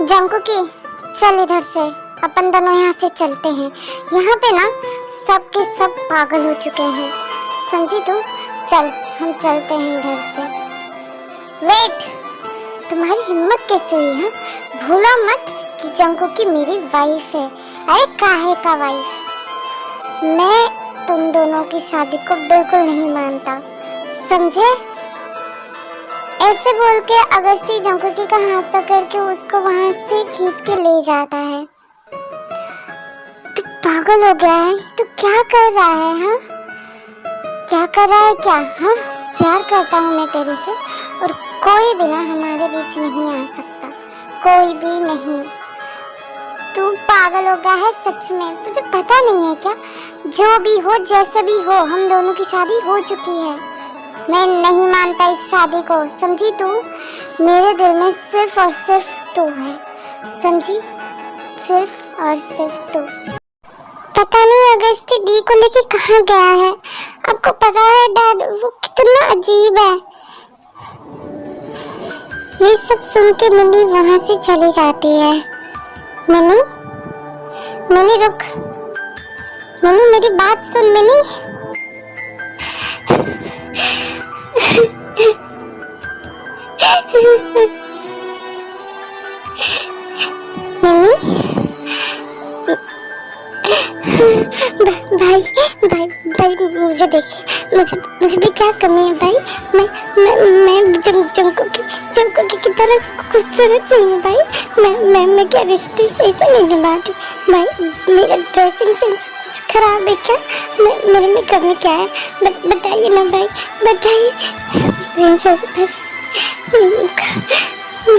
जंकुकी, चल इधर से, अपन दोनों यहाँ से चलते हैं। यहाँ पे ना सब के सब पागल हो चुके हैं, समझी तू? चल हम चलते हैं इधर से। वेट, तुम्हारी हिम्मत कैसे हुई है? भूलो मत कि जंकुकी मेरी वाइफ है। अरे काहे का वाइफ? मैं तुम दोनों की शादी को बिल्कुल नहीं मानता, समझे? ऐसे बोल के अगस्ती जंकुकी का हाथ पकड़ के उसको वहां से खींच के ले जाता है। तू पागल हो गया है? तू क्या कर रहा है? हाँ, क्या कर रहा है? क्या? हाँ, प्यार करता हूँ मैं तेरे से और कोई भी ना हमारे बीच नहीं आ सकता, कोई भी नहीं। तू पागल हो गया है सच में? तुझे पता नहीं है क्या? जो भी हो, जैसे भी हो, हम दोनों की शादी हो चुकी है। मैं नहीं मानता इस शादी को, समझी तू? मेरे दिल में सिर्फ और सिर्फ तू है, समझी? सिर्फ और सिर्फ तू। पता नहीं अगस्ती दी को लेके कहाँ गया है। आपको पता है डैड, वो कितना अजीब है। ये सब सुन के मिनी वहां से चली जाती है। मिनी, मिनी रुक, मिनी मेरी बात सुन। मिनी भाई भाई भाई मुझे देखिए, मुझे भी क्या कमी है भाई? मैं जंकुकी की तरह खूबसूरत नहीं हूँ भाई। मैं क्या रिश्ते से ऐसे नहीं निभाती भाई? मेरा ड्रेसिंग सेंस कुछ खराब है क्या? मेरे में कमी क्या है? बताइए ना भाई, बताइए। प्रिंसेस बस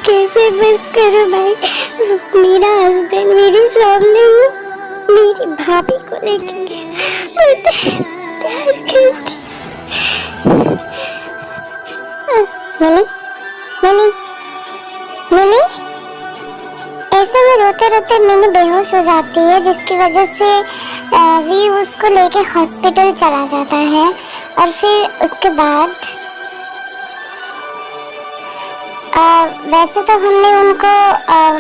कैसे बस करो भाई? मेरा हस्बैंड मेरे सामने मेरी भाभी को लेके प्यार करती। मिनी, मिनी, मिनी, ऐसे ही रोते रोते मिनी बेहोश हो जाती है, जिसकी वजह से वी उसको लेके हॉस्पिटल चला जाता है। और फिर उसके बाद वैसे तो हमने उनको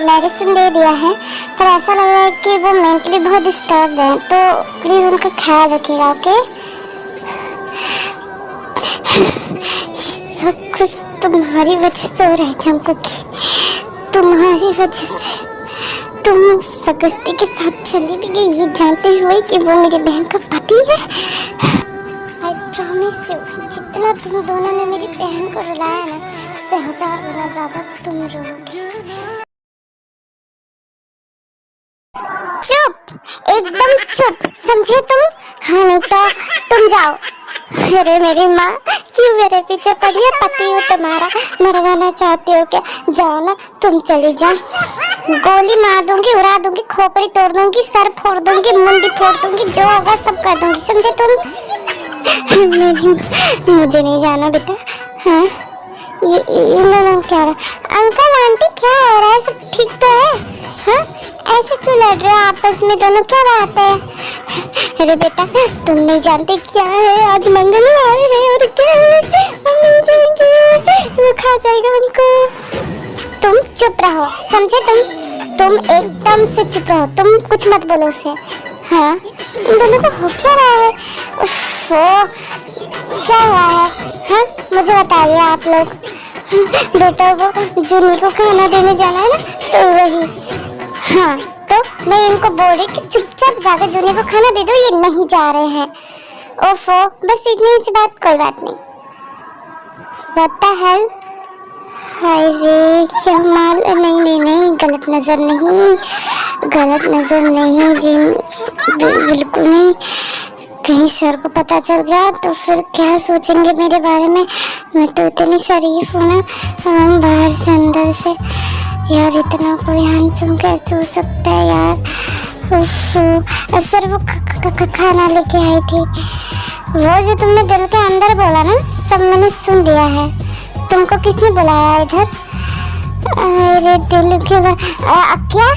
मेडिसिन दे दिया है, पर ऐसा लग रहा है कि वो मेंटली बहुत डिस्टर्ब है, तो प्लीज उनका ख्याल रखिएगा, ओके? सब कुछ तुम्हारी वजह से हो रहा है जंकुकी, तुम्हारी वजह से। तुम अगस्ती के साथ चली भी गई ये जानते हुए कि वो मेरी बहन का पति है। आई प्रॉमिस यू, जितना तुम दोनों ने मेरी बहन को रुलाया ना, से 1000 गुना ज्यादा तुम रोगी। चुप, एकदम चुप, समझे तुम? हाँ नहीं तो तुम जाओ। अरे मेरी माँ, क्यों मेरे पीछे पड़ी है? पति हो तुम्हारा, मरवाना चाहती हो क्या? जाओ ना, तुम चली जाओ। गोली मार दूंगी, उड़ा दूंगी, खोपड़ी तोड़ दूंगी, सर फोड़ दूंगी, मुंडी फोड़ दूंगी, जो होगा सब कर दूंगी, समझे तुम? मुझे नहीं जाना बेटा। हाँ, ये लोग क्या रहा? अंकल आंटी क्या हो रहा है? सब ठीक तो है? हाँ, ऐसे क्यों लड़ रहे हो आपस में दोनों? क्या बात है? अरे बेटा, तुम नहीं जानते क्या है, आज मंगलवार है और क्या है, हम नहीं जाएंगे, वो खा जाएगा हमको। तुम चुप रहो, समझे? तुम एकदम से चुप रहो, तुम कुछ मत बोलो उसे। हाँ, इन दोनों को हो क्या रहा है? क्या हुआ है? हाँ, मुझे बताइए आप लोग। बेटा, वो जूनी को खाना देने जाना है ना, तो वही। हाँ, तो मैं इनको बोल रही कि चुपचाप जाकर जूनी को खाना दे दो, ये नहीं जा रहे हैं। ओफो, बस इतनी सी बात, कोई बात नहीं। What the hell? हाय रे, क्या माल? नहीं, गलत नजर नहीं जी, बिल्कुल नहीं। कहीं सर को पता चल गया तो फिर क्या सोचेंगे मेरे बारे में? मैं तो इतनी शरीफ हूँ ना, बाहर से अंदर से। यार, इतना कोई हैंडसम कैसे हो सकता है यार? उफ, सर वो खाना लेके आई थी, वो जो तुमने दिल के अंदर बोला ना, सब मैंने सुन लिया है। तुमको किसने बुलाया इधर? अरे दिल के क्या?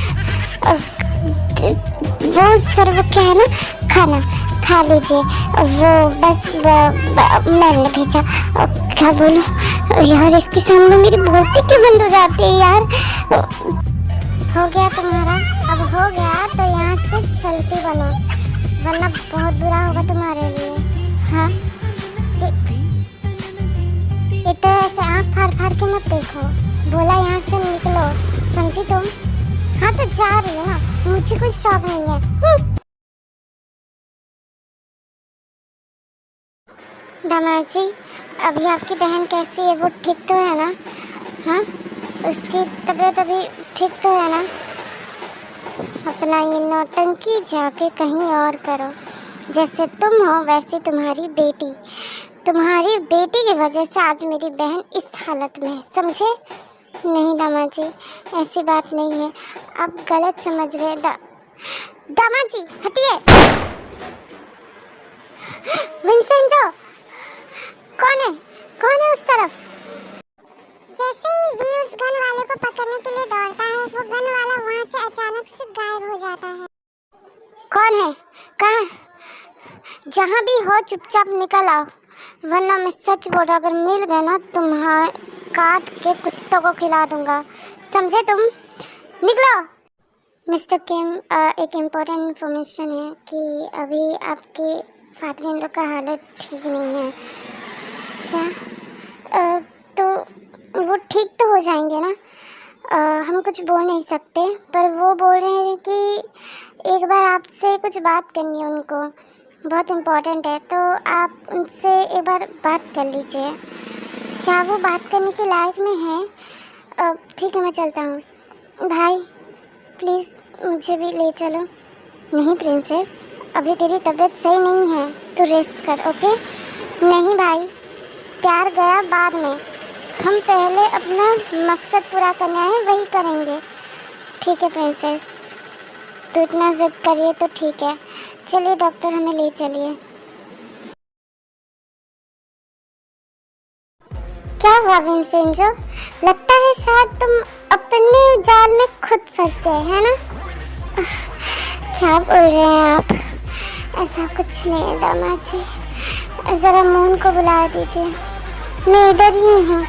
वो सर वो क्या है ना, खाना खा लीजिए, वो बस मैंने भेजा। क्या बोलूं यार, इसके सामने मेरी बोलती क्यों बंद हो जाती है यार? हो गया तुम्हारा, अब हो गया तो यहाँ से चलती बनो, वरना बहुत बुरा होगा तुम्हारे लिए। हाँ इतना ऐसे आँख फाड़ फाड़ के मत देखो, बोला यहाँ से निकलो, समझी तुम? हाँ तो जा रही हो ना, मुझे कोई शौक नहीं है। दामाद जी, अभी आपकी बहन कैसी है, वो ठीक तो है ना? हाँ उसकी तबीयत अभी ठीक तो है ना? अपना ये नौटंकी जाके कहीं और करो, जैसे तुम हो वैसे तुम्हारी बेटी की वजह से आज मेरी बहन इस हालत में है, समझे? नहीं दामाद जी, ऐसी बात नहीं है, आप गलत समझ रहे हैं। दामाद जी हटिए। विंसेंजो, कौन है उस तरफ? जैसे ही वी उस गन वाले को पकड़ने के लिए दौड़ता है, वो गन वाला वहाँ से अचानक से गायब हो जाता है। कौन है? कहाँ? जहाँ भी हो चुपचाप निकल आओ, वरना मैं सच बोल रहा, अगर मिल गए ना तुम्हारे काट के कुत्तों को खिला दूंगा, समझे तुम? निकलो। मिस्टर किम, एक इम्पोर्टेंट इन्फॉर्मेशन है कि अभी आपके फादर इन लॉ का हालत ठीक नहीं है। क्या? तो वो ठीक तो हो जाएंगे ना? हम कुछ बोल नहीं सकते, पर वो बोल रहे हैं कि एक बार आपसे कुछ बात करनी है उनको, बहुत इम्पोर्टेंट है, तो आप उनसे एक बार बात कर लीजिए। क्या वो बात करने के लायक में है? ठीक है, मैं चलता हूँ। भाई प्लीज़ मुझे भी ले चलो। नहीं प्रिंसेस, अभी तेरी तबीयत सही नहीं है, तू रेस्ट कर, ओके? नहीं भाई, प्यार गया बाद में, हम पहले अपना मकसद पूरा करना है, वही करेंगे। ठीक है प्रिंसेस, तो इतना जिद करिए तो ठीक है, चलिए डॉक्टर हमें ले चलिए। क्या हुआ विंसेंजो? लगता है शायद तुम अपने जाल में खुद फंस गए हैं ना? क्या बोल रहे हैं आप? ऐसा कुछ नहीं है दामाद जी, ज़रा मोहन को बुला दीजिए, मैं इधर ही हूँ।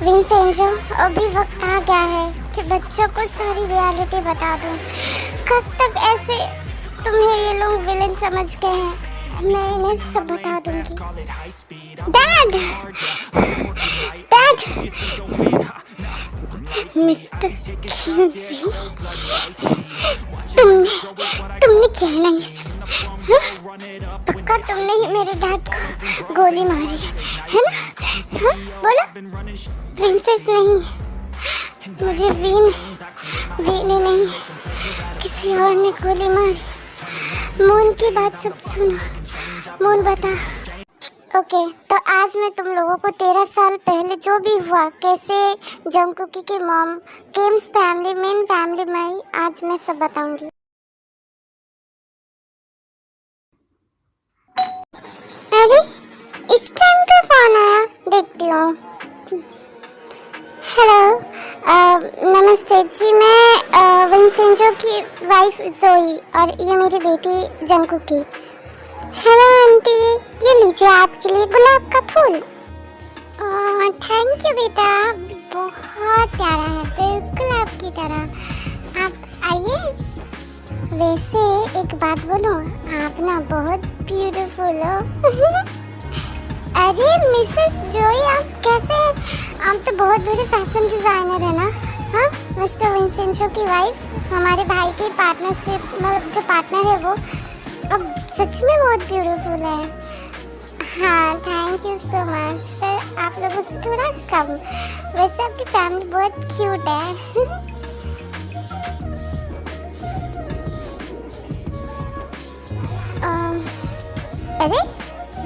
विंसेंजो, अभी वक्त आ गया है कि बच्चों को सारी रियलिटी बता दूँ। कब तक ऐसे तुम्हें ये लोग विलेन समझ गए हैं, मैं इन्हें सब बता दूँगी। डैड, मिस्टर क्यूवी, तुमने क्या नहीं सब? पक्का तुमने ही मेरे डैड को गोली मारी है ना? हाँ बोलो। प्रिंसेस नहीं, मुझे वीने नहीं, किसी और ने गोली मारी। मून की बात सब सुनो, मून बता। ओके, तो आज मैं तुम लोगों को 13 साल पहले जो भी हुआ, कैसे जंगकुकी की mom, KIMS family, main family में, आज मैं सब बताऊंगी। अरे इस टाइम पे कौन आया, देखती हूँ। हेलो, नमस्ते जी, मैं विंसेंजो की वाइफ जोई और ये मेरी बेटी जंगकुकी। हेलो आंटी, ये लीजिए आपके लिए गुलाब का फूल। थैंक यू बेटा, बहुत प्यारा है, बिल्कुल आपकी तरह। आप आइए। वैसे एक बात बोलूं, आप ना बहुत ब्यूटीफुल हो। अरे मिसेस जोई, आप कैसे हैं? आप तो बहुत बड़े फैशन डिज़ाइनर है ना? हाँ, मिस्टर विंसेंजो की वाइफ, हमारे भाई की पार्टनरशिप, मतलब जो पार्टनर है वो अब सच में बहुत ब्यूटीफुल है। हाँ, थैंक यू सो मच, पर आप लोगों से थोड़ा कम। वैसे आपकी फैमिली बहुत क्यूट है। अरे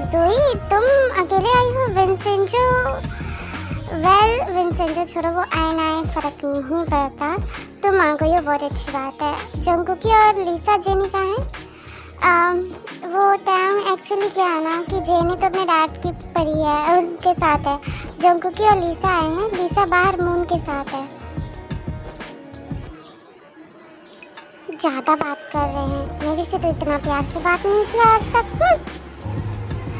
जोई, तुम अकेले आई हो? विंसेंजो, विंसेंजो छोड़ो, वो आए ना आए फर्क नहीं पड़ता, तुम आ गई हो, बहुत अच्छी बात है। जंगकुकी और लिसा जेनी का है? वो टाइम एक्चुअली क्या है ना कि जेनी तो अपने डैड की परी है, उनके साथ है। जंगकुकी और लिसा आए हैं, लिसा बाहर मून के साथ है। ज़्यादा बात कर रहे हैं, मेरे से तो इतना प्यार से बात नहीं किया आज तक।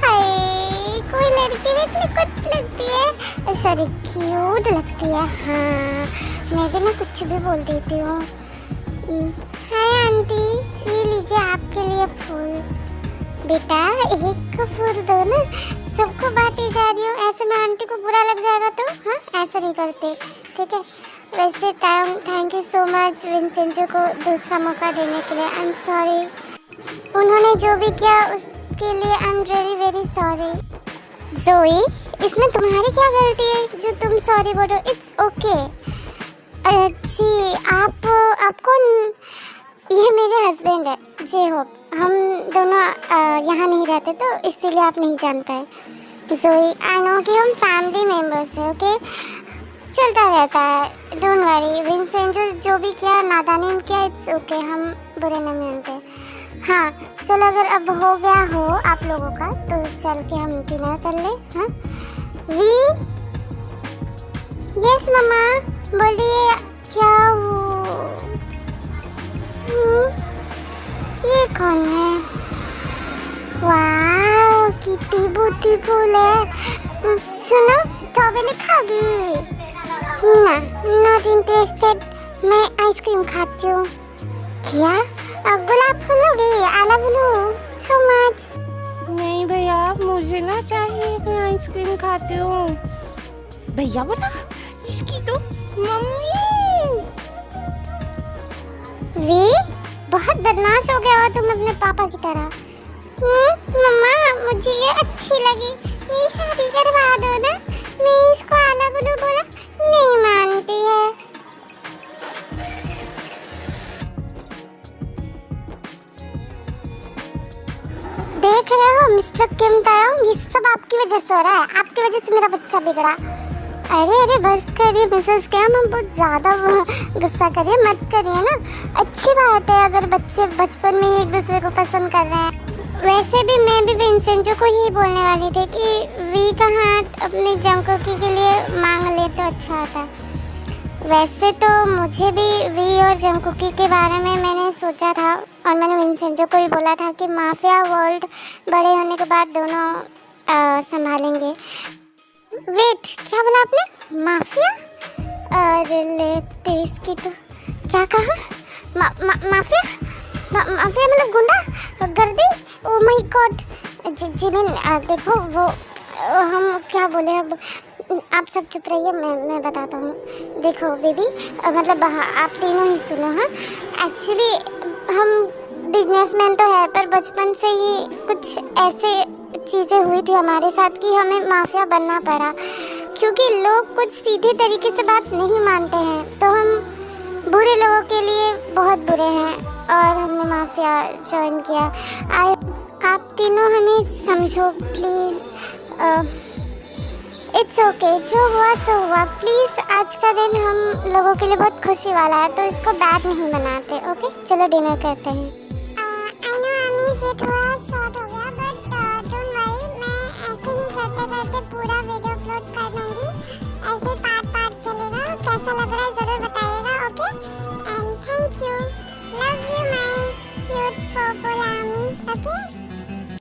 हाय कोई लड़की भी इतनी कुछ लगती है, सॉरी क्यूट लगती है। हाँ मैं भी ना कुछ भी बोल देती हूँ। हाय आंटी, ये लीजिए आपके लिए फूल। बेटा एक फूल दो ना, सबको बांटी जा रही हूँ, ऐसे में आंटी को बुरा लग जाएगा तो। हाँ ऐसा नहीं करते, ठीक है। वैसे thank you so much Vincenzo को दूसरा मौका देने के लिए। आई एम सॉरी, उन्होंने जो भी किया उसके लिए I am really very sorry. ज़ोई, इसमें तुम्हारी क्या गलती है जो तुम सॉरी बोलो? It's okay. जी आप कौन? ये मेरे हस्बैंड है जे होप। हम दोनों यहाँ नहीं रहते तो इसीलिए आप नहीं जान पाए। ज़ोई, आई नो कि हम फैमिली मेम्बर्स हैं, ओके, चलता रहता है, डोंट वरी। विंसेंजो जो भी किया नादानी में किया, इट्स ओके, हम बुरे नहीं मानते। हाँ चलो, अगर अब हो गया हो आप लोगों का तो चल के हम डिनर कर ले। हाँ वी, यस मम्मा बोलिए क्या हो? ये कौन है? वाह कितनी ब्यूटीफुल है। सुनो, स्ट्रॉबेरी खाओगी? ना, नॉट इंटरेस्टेड, मैं आइसक्रीम खाती हूँ। क्या? गुलाब फूल लोगी? I love you so much. नहीं भैया, मुझे ना चाहिए, मैं आइसक्रीम खाती हूँ। भैया बोला, इसकी तो मम्मी। वी, बहुत बदमाश हो गया हो तुम अपने पापा की तरह। मम्मा मुझे ये अच्छी लगी, मेरी शादी करवा दो ना। मैं इसको आला बुलू बोला, नहीं मानती है। देख रहे हो मिस्टर किम तायोंग, ये सब आपकी वजह से हो रहा है, आपकी वजह से मेरा बच्चा बिगड़ा। अरे बस करिए मिसेस किम, हम बहुत ज़्यादा गुस्सा करिए मत करिए ना। अच्छी बात है अगर बच्चे बचपन में ही एक दूसरे को पसंद कर रहे हैं। वैसे भी मैं भी विंसेंजो को यही बोलने वाली थी कि वी का हाथ अपने जंकोकी के लिए मांग ले तो अच्छा होता। वैसे तो मुझे भी वी और जंकोकी के बारे में मैंने सोचा था और मैंने विंसेंजो को भी बोला था कि माफिया वर्ल्ड बड़े होने के बाद दोनों संभालेंगे। वेट, क्या बोला आपने? माफिया? अरे इसकी तो क्या कहा? माफिया? माफिया मतलब गुंडा, गर्दी? Oh my God. जिमिन देखो वो हम क्या बोले अब, आप सब चुप रहिए, मैं बताता हूँ। देखो बेबी, मतलब आप तीनों ही सुनो। हाँ एक्चुअली हम बिजनेसमैन तो है, पर बचपन से ही कुछ ऐसे चीज़ें हुई थी हमारे साथ कि हमें माफिया बनना पड़ा, क्योंकि लोग कुछ सीधे तरीके से बात नहीं मानते हैं, तो हम बुरे लोगों के लिए बहुत बुरे हैं और हमने माफिया ज्वाइन किया। आप तीनों हमें समझो प्लीज़। इट्स ओके, जो हुआ सो हुआ। प्लीज़ आज का दिन हम लोगों के लिए बहुत खुशी वाला है, तो इसको बैड नहीं बनाते। ओके चलो डिनर करते हैं। आई नो ये थोड़ा शॉर्ट हो गया, बट डोंट वरी, मैं ऐसे ही करते करते पूरा